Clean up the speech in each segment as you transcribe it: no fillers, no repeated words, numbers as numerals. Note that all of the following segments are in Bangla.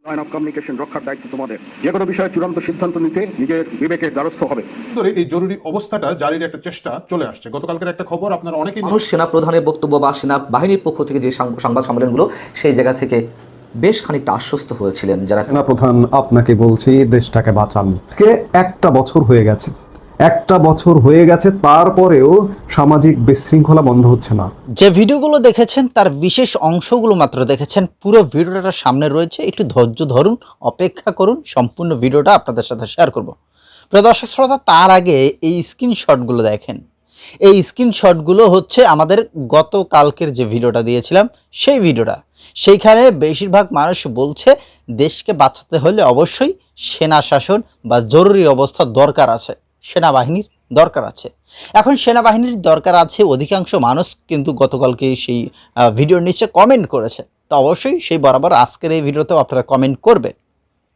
লাইন অফ কমিউনিকেশন রক্ষার দায়িত্ব তোমাদের। যে কোনো বিষয়ে চূড়ান্ত সিদ্ধান্ত নিতে নিজের বিবেকের দ্বারস্থ হবে। এই জরুরি অবস্থাটা জারির একটা চেষ্টা চলে আসছে। গতকালকের একটা খবর আপনারা অনেকেই মানুষ সেনা প্রধানের বক্তব্য বা সেনা বাহিনীর পক্ষ থেকে যে সংবাদ সম্মেলনগুলো সেই জায়গা থেকে বেশ খানিকটা আশ্বস্ত হয়েছিলেন যারা সেনা প্রধান আপনাকে বলছি দেশটাকে বাঁচান। একটা বছর হয়ে গেছে তারপরেও সামাজিক বিশৃঙ্খলা বন্ধ হচ্ছে না। যে ভিডিওগুলো দেখেছেন তার বিশেষ অংশগুলো মাত্র দেখেছেন, পুরো ভিডিওটা সামনে রয়েছে, একটু ধৈর্য ধরুন, অপেক্ষা করুন, সম্পূর্ণ ভিডিওটা আপনাদের সাথে শেয়ার করব। প্রিয় দর্শক শ্রোতা, তার আগে এই স্ক্রিনশটগুলো দেখেন। এই স্ক্রিনশটগুলো হচ্ছে আমাদের গতকালকের যে ভিডিওটা দিয়েছিলাম সেই ভিডিওটা। সেইখানে বেশিরভাগ মানুষ বলছে দেশকে বাঁচাতে হলে অবশ্যই সেনা শাসন বা জরুরি অবস্থা দরকার আছে, সেনাবাহিনীর দরকার আছে। এখন সেনাবাহিনীর দরকার আছে অধিকাংশ মানুষ কিন্তু গতকালকে সেই ভিডিওর নিচে কমেন্ট করেছে। তো অবশ্যই সেই বরাবর আজকের এই ভিডিওতেও আপনারা কমেন্ট করবেন।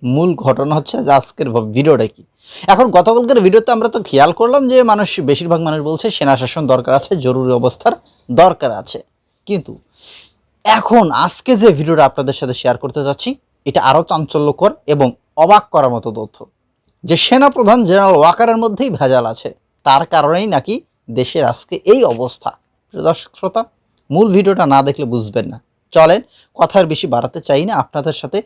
মূল ঘটনা হচ্ছে যে আজকের ভিডিওটা কি। এখন গতকালকের ভিডিওতে আমরা তো খেয়াল করলাম যে বেশিরভাগ মানুষ বলছে সেনা শাসন দরকার আছে, জরুরি অবস্থার দরকার আছে। কিন্তু এখন আজকে যে ভিডিওটা আপনাদের সাথে শেয়ার করতে যাচ্ছি এটা আরও চাঞ্চল্যকর এবং অবাক করার মতো তথ্য, যে সেনাপ্রধান জেনারেল ওয়াকারের মধ্যেই ভেজাল আছে, তার কারণেই নাকি দেশের আজকে এই অবস্থা। দর্শক শ্রোতা, মূল ভিডিওটা না দেখলে বুঝবেন না। চলেন, কথার বেশি বাড়াতে চাই না, আপনাদের সাথে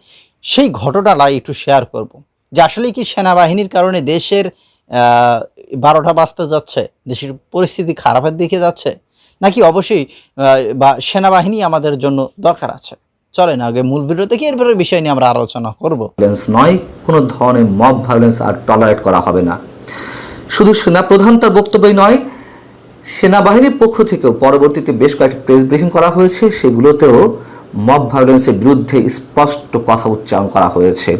সেই ঘটনাটা একটু শেয়ার করব যে আসলে কি সেনাবাহিনীর কারণে দেশের 12টা বাজতে যাচ্ছে, দেশের পরিস্থিতি খারাপের দিকে যাচ্ছে, নাকি অবশ্যই বা সেনাবাহিনী আমাদের জন্য দরকার আছে। চলেন আগে মূল ভিডিও থেকে এরপরে বিষয় নিয়ে আমরা আলোচনা করব। ভায়োলেন্স নয়, কোনো ধরনের মব ভায়োলেন্স আর টলারেট করা হবে না। শুধু সেনাপ্রধান তার বক্তব্যই নয়, সেনাবাহিনীর পক্ষ থেকেও পরবর্তীতে বেশ কয়েকটি প্রেস ব্রিফিং করা হয়েছে, সেগুলোতেও মব ভায়োলেন্সের বিরুদ্ধে স্পষ্ট কথা উচ্চারণ করা হয়েছে।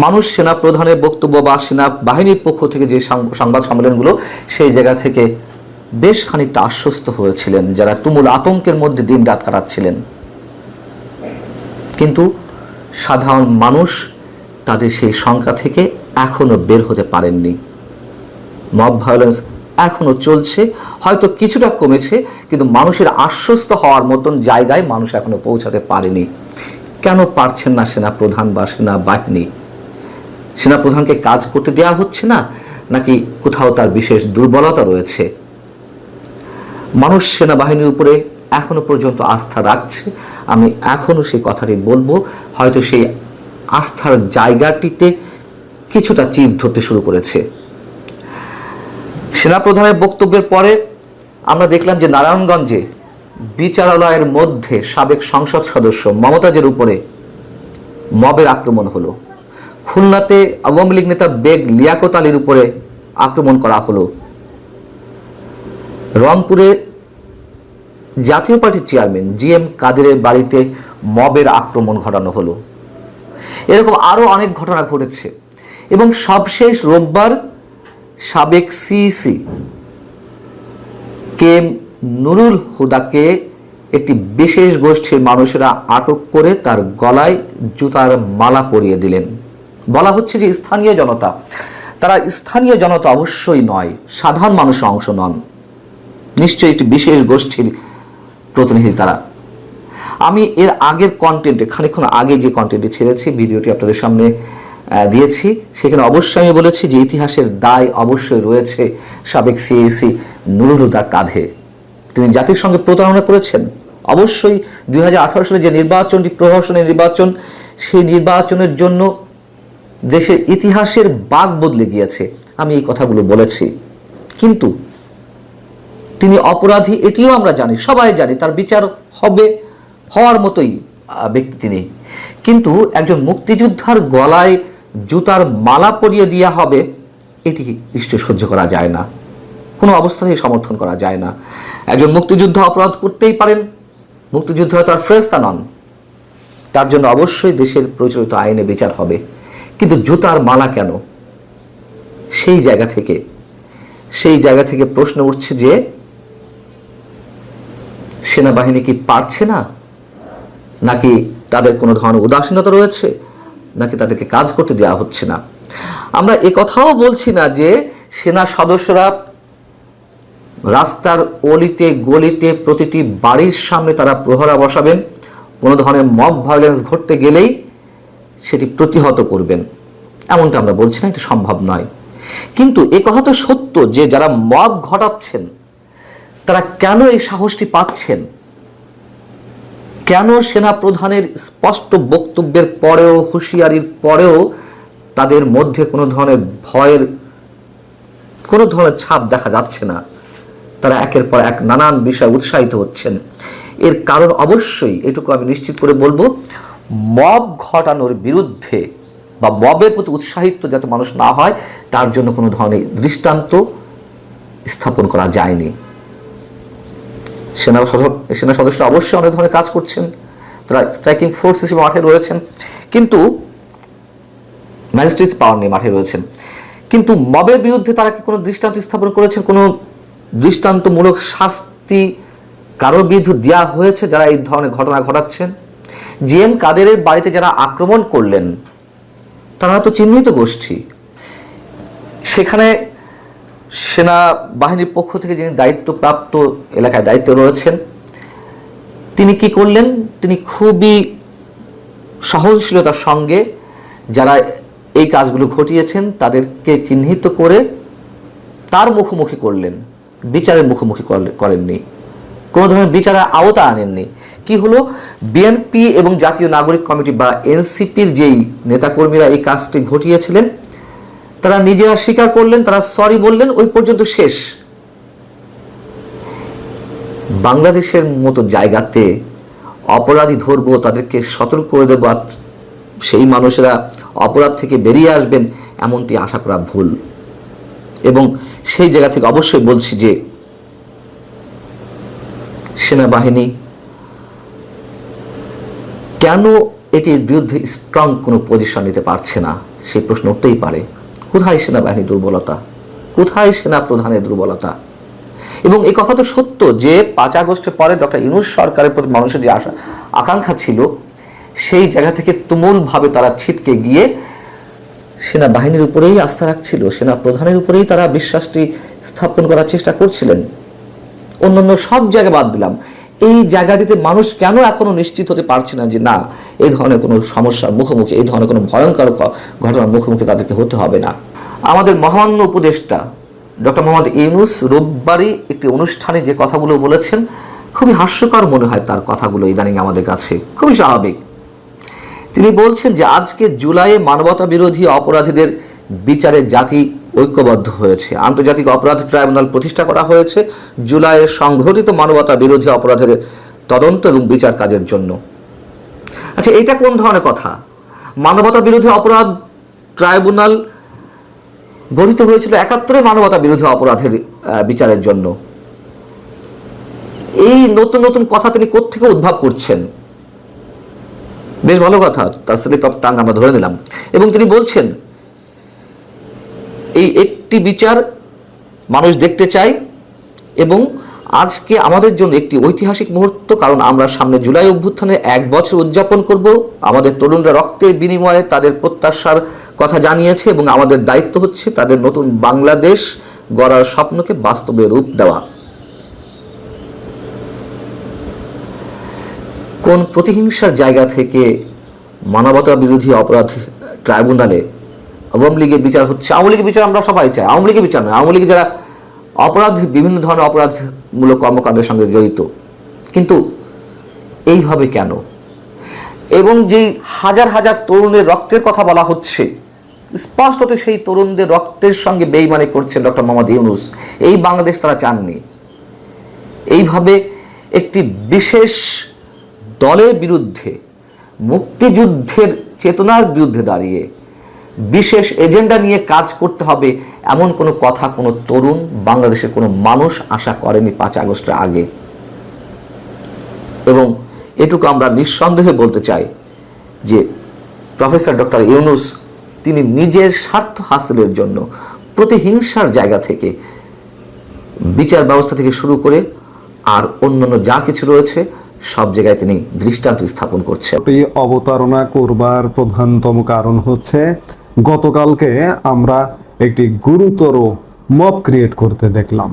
মানুষ সেনাপ্রধানের বক্তব্য বা সেনাবাহিনীর পক্ষ থেকে যে সংবাদ সম্মেলনগুলো সেই জায়গা থেকে বেশ খানিকটা আশ্বস্ত হয়েছিলেন যারা তুমুল আতঙ্কের মধ্যে দিন রাত কাটাচ্ছিলেন। কিন্তু সাধারণ মানুষ তাদের সেই সংখ্যা থেকে এখনো বের হতে পারেননি। মব ভায়োলেন্স এখনো চলছে, হয়তো কিছুটা কমেছে, কিন্তু মানুষের আশ্বস্ত হওয়ার মতন জায়গায় মানুষ এখনো পৌঁছাতে পারেনি। কেন পারছেন না সেনাপ্রধান বা সেনাবাহিনী? সেনাপ্রধানকে কাজ করতে দেওয়া হচ্ছে না, নাকি কোথাও তার বিশেষ দুর্বলতা রয়েছে? মানুষ সেনাবাহিনীর উপরে এখনো পর্যন্ত আস্থা রাখছে। আমি এখনো সেই কথাটি বলবো, হয়তো সেই আস্থার জায়গাটিতে কিছুটা চিপ ধরতে শুরু করেছে। সেনাপ্রধানের বক্তব্যের পরে আমরা দেখলাম যে নারায়ণগঞ্জে বিচারালয়ের মধ্যে সাবেক সংসদ সদস্য মমতাজের উপরে মবের আক্রমণ হলো। খুলনাতে আওয়ামী লীগ নেতা বেগ লিয়াকত আলীর উপরে আক্রমণ করা হলো। রংপুরে জাতীয় পার্টির চেয়ারম্যান জিএম কাদেরের বাড়িতে মবের আক্রমণ ঘটানো হলো। এরকম আরো অনেক ঘটনা ঘটেছে। এবং সবশেষ রোববার সাবেক সিইসি কে নুরুল হুদাকে একটি বিশেষ গোষ্ঠীর মানুষেরা আটক করে তার গলায় জুতার মালা পরিয়ে দিলেন। বলা হচ্ছে যে স্থানীয় জনতা, তারা স্থানীয় জনতা অবশ্যই নয়, সাধারণ মানুষের অংশ নন, নিশ্চয়ই একটি বিশেষ গোষ্ঠীর প্রতিনিধি তারা। আমি এর আগের কন্টেন্টে, খানিকক্ষণ আগে যে কন্টেন্টে ছেড়েছি, ভিডিওটি আপনাদের সামনে দিয়েছি, সেখানে অবশ্যই আমি বলেছি যে ইতিহাসের দায় অবশ্যই রয়েছে সাবেক সিএসি নুরুল হুদার কাঁধে। তিনি জাতির সঙ্গে প্রতারণা করেছেন। অবশ্যই 2018 সালে যে নির্বাচনটি প্রহসনের নির্বাচন, সেই নির্বাচনের জন্য দেশের ইতিহাসের বাঁক বদলে গিয়েছে, আমি এই কথাগুলো বলেছি। কিন্তু তিনি অপরাধী এটিও আমরা জানি, সবাই জানি, তার বিচার হবে, হওয়ার মতোই ব্যক্তি তিনি। কিন্তু একজন মুক্তিযোদ্ধার গলায় জুতার মালা পরিয়ে দেওয়া হবে, এটি নিশ্চয় সহ্য করা যায় না, কোনো অবস্থাতেই সমর্থন করা যায় না। একজন মুক্তিযোদ্ধা অপরাধ করতেই পারেন, মুক্তিযোদ্ধারা তার ফেরেশতা নন, তার জন্য অবশ্যই দেশের প্রচলিত আইনে বিচার হবে। কিন্তু জুতার মালা কেন? সেই জায়গা থেকে প্রশ্ন উঠছে যে সেনাবাহিনী কি পারছে না, নাকি তাদের কোনো ধরনের উদাসীনতা রয়েছে, নাকি তাদেরকে কাজ করতে দেওয়া হচ্ছে না? আমরা কথাও বলছি না যে সেনা সদস্যরা রাস্তার অলিতে গলিতে প্রতিটি বাড়ির সামনে তারা প্রহরা বসাবেন, কোনো ধরনের মব ভায়োলেন্স ঘটতে গেলেই সেটি প্রতিহত করবেন, এমনটা আমরা বলছি না, এটা সম্ভব নয়। কিন্তু এ কথা তো সত্য যে যারা মব ঘটাচ্ছেন তারা কেন এই সাহসটি পাচ্ছেন, কেন সেনা প্রধানের স্পষ্ট বক্তব্যের পরেও, হুঁশিয়ারির পরেও তাদের মধ্যে কোনো ধরনের ভয়ের, কোনো ধরনের ছাপ দেখা যাচ্ছে না। তারা একের পর এক নানান বিষয়ে উৎসাহিত হচ্ছেন। এর কারণ অবশ্যই এটুকু আমি নিশ্চিত করে বলবো, মব ঘটানোর বিরুদ্ধে বা মবের প্রতি উৎসাহিত যাতে মানুষ না হয় তার জন্য কোনো ধরনের দৃষ্টান্ত স্থাপন করা যায়নি। সেনা সদস্য অবশ্যই অনেক ধরনের কাজ করছেন, তারা স্ট্রাইকিং ফোর্স হিসেবে মাঠে রয়েছেন, কিন্তু ম্যাজিস্ট্রেট পাওয়ার নিয়ে মাঠে রয়েছেন। কিন্তু মবের বিরুদ্ধে তারা কি কোনো দৃষ্টান্ত স্থাপন করেছেন? কোনো দৃষ্টান্তমূলক শাস্তি কারোর বিরুদ্ধে দেওয়া হয়েছে যারা এই ধরনের ঘটনা ঘটাচ্ছেন? জিএম কাদেরের বাড়িতে যারা আক্রমণ করলেন তারা তো চিহ্নিত গোষ্ঠী। সেখানে সেনাবাহিনীর পক্ষ থেকে যিনি দায়িত্বপ্রাপ্ত এলাকায় দায়িত্বে রয়েছেন তিনি কি করলেন? তিনি খুবই সহনশীলতার সঙ্গে যারা এই কাজগুলো ঘটিয়েছেন তাদেরকে চিহ্নিত করে তার মুখোমুখি করলেন, বিচারের মুখোমুখি করেননি, কোনো ধরনের বিচারের আওতা আনেননি। কি হলো, বিএনপি এবং জাতীয় নাগরিক কমিটি বা এনসিপির যেই নেতাকর্মীরা এই কাজটি ঘটিয়েছিলেন তারা নিজেরা স্বীকার করলেন, তারা সরি বললেন, ওই পর্যন্ত শেষ। বাংলাদেশের মতো জায়গাতে অপরাধী ধরবো, তাদেরকে সতর্ক করে দেবো, সেই মানুষেরা অপরাধ থেকে বেরিয়ে আসবেন এমনটি আশা করা ভুল। এবং সেই জায়গা থেকে অবশ্যই বলছি যে সেনাবাহিনী কেন এটির বিরুদ্ধে স্ট্রং কোনো পজিশন নিতে পারছে না, সেই প্রশ্ন উঠতেই পারে। কোথায় সেনাবাহিনীর দুর্বলতা, কোথায় সেনা প্রধানের দুর্বলতা? এবং এই কথা তো সত্য যে 5 আগস্টের পরে ডক্টর ইউনূস সরকারের প্রতি মানুষের যে আকাঙ্ক্ষা ছিল সেই জায়গা থেকে তুমুলভাবে তারা ছিটকে গিয়ে সেনাবাহিনীর উপরেই আস্থা রাখছিল, সেনা প্রধানের উপরেই তারা বিশ্বাসটি স্থাপন করার চেষ্টা করছিলেন। অন্যান্য সব জায়গা বাদ দিলাম, এই জায়গাটিতে মানুষ কেন এখনো নিশ্চিত হতে পারছে না যে না, এই ধরনের কোনো সমস্যার মুখোমুখি, এই ধরনের কোনো ভয়ঙ্কর ঘটনার মুখোমুখি তাদেরকে হতে হবে না। আমাদের মহামান্য উপদেষ্টা ডক্টর মোহাম্মদ ইউনূস রোববারই একটি অনুষ্ঠানে যে কথাগুলো বলেছেন খুবই হাস্যকর মনে হয় তার কথাগুলো ইদানিং আমাদের কাছে, খুবই স্বাভাবিক। তিনি বলছেন যে আজকে জুলাইয়ে মানবতা বিরোধী অপরাধীদের বিচারে জাতি ঐক্যবদ্ধ হয়েছে, আন্তর্জাতিক অপরাধ ট্রাইব্যুনাল প্রতিষ্ঠা করা হয়েছে জুলাইয়ে সংঘটিত মানবতা বিরোধী অপরাধের তদন্ত এবং বিচার কাজের জন্য। আচ্ছা, এটা কোন ধরনের কথা? মানবতা বিরোধী অপরাধ ট্রাইব্যুনাল গঠিত হয়েছিল 71 মানবতা বিরোধী অপরাধের বিচারের জন্য। এই নতুন নতুন কথা তিনি কোত্থেকে উদ্ভব করছেন? বেশ ভালো কথা, তার স্লিপ অফ টাং আমরা ধরে নিলাম। এবং তিনি বলছেন এই একটি বিচার মানুষ দেখতে চায় এবং আজকে আমাদের জন্য একটি ঐতিহাসিক মুহূর্ত, কারণ আমরা সামনে জুলাই অভ্যুত্থানের 1 বছর উদযাপন করব। আমাদের তরুণরা রক্তের বিনিময়ে তাদের প্রত্যাশার কথা জানিয়েছে এবং আমাদের দায়িত্ব হচ্ছে তাদের নতুন বাংলাদেশ গড়ার স্বপ্নকে বাস্তবে রূপ দেওয়া। কোন প্রতিহিংসার জায়গা থেকে মানবতা বিরোধী অপরাধ ট্রাইব্যুনালে আওয়ামী লীগের বিচার হচ্ছে? আওয়ামী লীগের বিচার আমরা সবাই চাই, আওয়ামী লীগের বিচার নয়, আওয়ামী লীগের যারা অপরাধ, বিভিন্ন ধরনের অপরাধমূলক কর্মকাণ্ডের সঙ্গে জড়িত। কিন্তু এইভাবে কেন? এবং যেই হাজার হাজার তরুণের রক্তের কথা বলা হচ্ছে, স্পষ্টত সেই তরুণদের রক্তের সঙ্গে বেইমানি করছেন ডক্টর মোহাম্মদ ইউনূস। এই বাংলাদেশ তারা চাননি। এইভাবে একটি বিশেষ দলের বিরুদ্ধে, মুক্তিযুদ্ধের চেতনার বিরুদ্ধে দাঁড়িয়ে বিশেষ এজেন্ডা নিয়ে কাজ করতে হবে এমন কোনো কথা কোনো তরুণ, বাংলাদেশের কোনো মানুষ আশা করেনি 5 আগস্টের আগে। এবং এটুকু আমরা নিঃসন্দেহে বলতে চাই যে প্রফেসর ডক্টর ইউনূস তিনি নিজের স্বার্থ হাসিলের জন্য প্রতিহিংসার জায়গা থেকে, বিচার ব্যবস্থা থেকে শুরু করে আর অন্যান্য যা কিছু রয়েছে সব জায়গায় তিনি দৃষ্টান্ত স্থাপন করছেন। অবতারণা করবার প্রধানতম কারণ হচ্ছে গতকালকে আমরা একটি গুরুতর মব ক্রিয়েট করতে দেখলাম।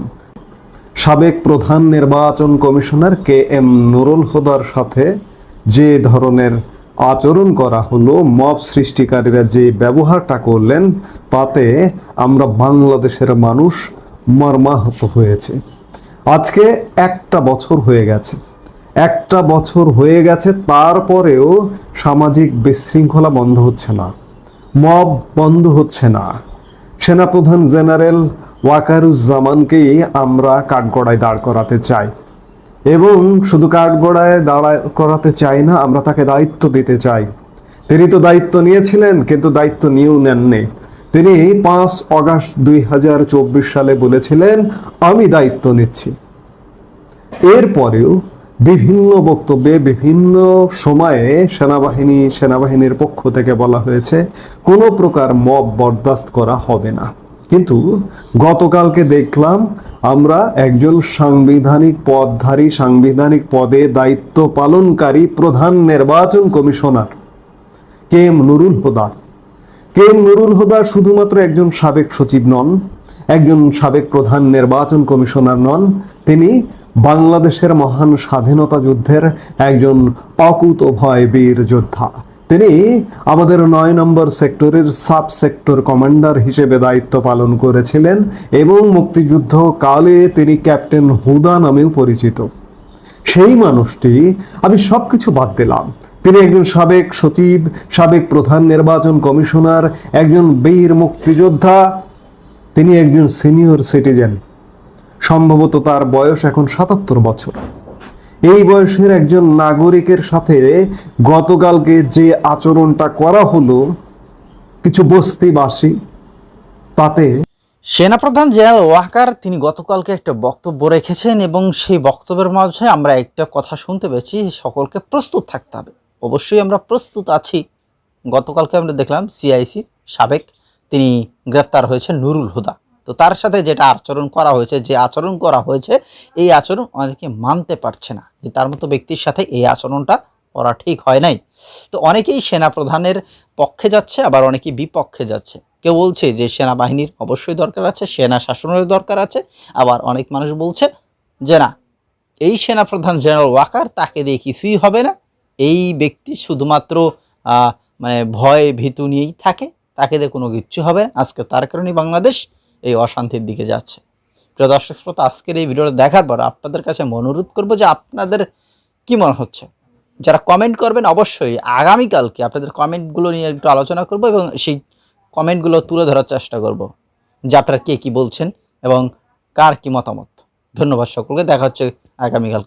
সাবেক প্রধান নির্বাচন কমিশনার KM নুরুল হুদার সাথে যে ধরনের আচরণ করা হলো, মব সৃষ্টিকারীরা যে ব্যবহারটা করলেন, তাতে আমরা বাংলাদেশের মানুষ মর্মাহত হয়েছে। আজকে একটা বছর হয়ে গেছে, একটা বছর হয়ে গেছে, তারপরেও সামাজিক বিশৃঙ্খলা বন্ধ হচ্ছে না, মব বন্ধ হচ্ছে না। সেনাপ্রধান জেনারেল ওয়াকারুজ্জামানকেই আমরা কাঠগড়ায় দাঁড় করাতে চাই, এবং শুধু কাঠগড়ায় দাঁড় করাতে চাই না, আমরা তাকে দায়িত্ব দিতে চাই। তিনি তো দায়িত্ব নিয়েছিলেন, কিন্তু দায়িত্ব নিয়েও নেননি। তিনি 5 অগাস্ট 2024 সালে বলেছিলেন, আমি দায়িত্ব নিচ্ছি। এরপরেও বিভিন্ন বক্তব্যে বিভিন্ন সময়ে সেনাবাহিনীর পক্ষ থেকে বলা হয়েছে কোনো প্রকার মব বরদাস্ত করা হবে না। কিন্তু গতকালকে দেখলাম আমরা একজন সাংবিধানিক পদধারী, সাংবিধানিক পদে দায়িত্ব পালনকারী প্রধান নির্বাচন commissioner K M Nurul Huda শুধুমাত্র একজন সাবেক সচিব নন, একজন সাবেক প্রধান নির্বাচন কমিশনার নন, তিনি বাংলাদেশের মহান স্বাধীনতা যুদ্ধের একজন অকুতোভয় বীর যোদ্ধা। তিনি আমাদের 9 নম্বর সেক্টরের সাব সেক্টর কমান্ডার হিসেবে দায়িত্ব পালন করেছিলেন, এবং মুক্তিযুদ্ধ কালে তিনি ক্যাপ্টেন হুদা নামেও পরিচিত। সেই মানুষটি, আমি সবকিছু বাদ দিলাম, তিনি একজন সাবেক সচিব, সাবেক প্রধান নির্বাচন কমিশনার, একজন বীর মুক্তিযোদ্ধা, তিনি একজন সিনিয়র সিটিজেন। সম্ভবত তার বয়স এখন 77 বছর। এই বয়সের একজন নাগরিকের সাথে গতকালকে যে আচরণটা করা হলো কিছু বস্তিবাসী, তাতে সেনাপ্রধান জেনারেল ওয়াকার তিনি গতকালকে একটা বক্তব্য রেখেছেন, এবং সেই বক্তব্যের মাঝে আমরা একটা কথা শুনতে পেয়েছি, সকলকে প্রস্তুত থাকতে হবে। অবশ্যই আমরা প্রস্তুত আছি। গতকালকে আমরা দেখলাম সিআইসির সাবেক তিনি গ্রেফতার হয়েছে নুরুল হুদা। তো তার সাথে যেটা আচরণ করা হয়েছে, এই আচরণ অনেকে মানতে পারছে না যে তার মতো ব্যক্তির সাথে এই আচরণটা করা ঠিক হয় নাই। তো অনেকেই সেনাপ্রধানের পক্ষে যাচ্ছে, আবার অনেকেই বিপক্ষে যাচ্ছে। কেউ বলছে যে সেনাবাহিনীর অবশ্যই দরকার আছে, সেনা শাসনের দরকার আছে, আবার অনেক মানুষ বলছে যে না, এই সেনাপ্রধান জেনারেল ওয়াকার, তাকে দিয়ে কিছুই হবে না, এই ব্যক্তি শুধুমাত্র ভয় ভীতু নিয়েই থাকে, তাকে দিয়ে কোনো কিচ্ছু হবে না। আজকে তার কারণেই বাংলাদেশ এই অশান্তির দিকে যাচ্ছে। প্রিয় দর্শক শ্রোতা, আজকের এই ভিডিওটা দেখার পর আপনাদের কাছে অনুরোধ করবো যে আপনাদের কি মনে হচ্ছে, যারা কমেন্ট করবেন অবশ্যই আগামীকালকে আপনাদের কমেন্টগুলো নিয়ে একটু আলোচনা করব, এবং সেই কমেন্টগুলো তুলে ধরার চেষ্টা করব যে আপনারা কে কী বলছেন এবং কার কি মতামত। ধন্যবাদ সকলকে, দেখা হচ্ছে আগামীকালকে।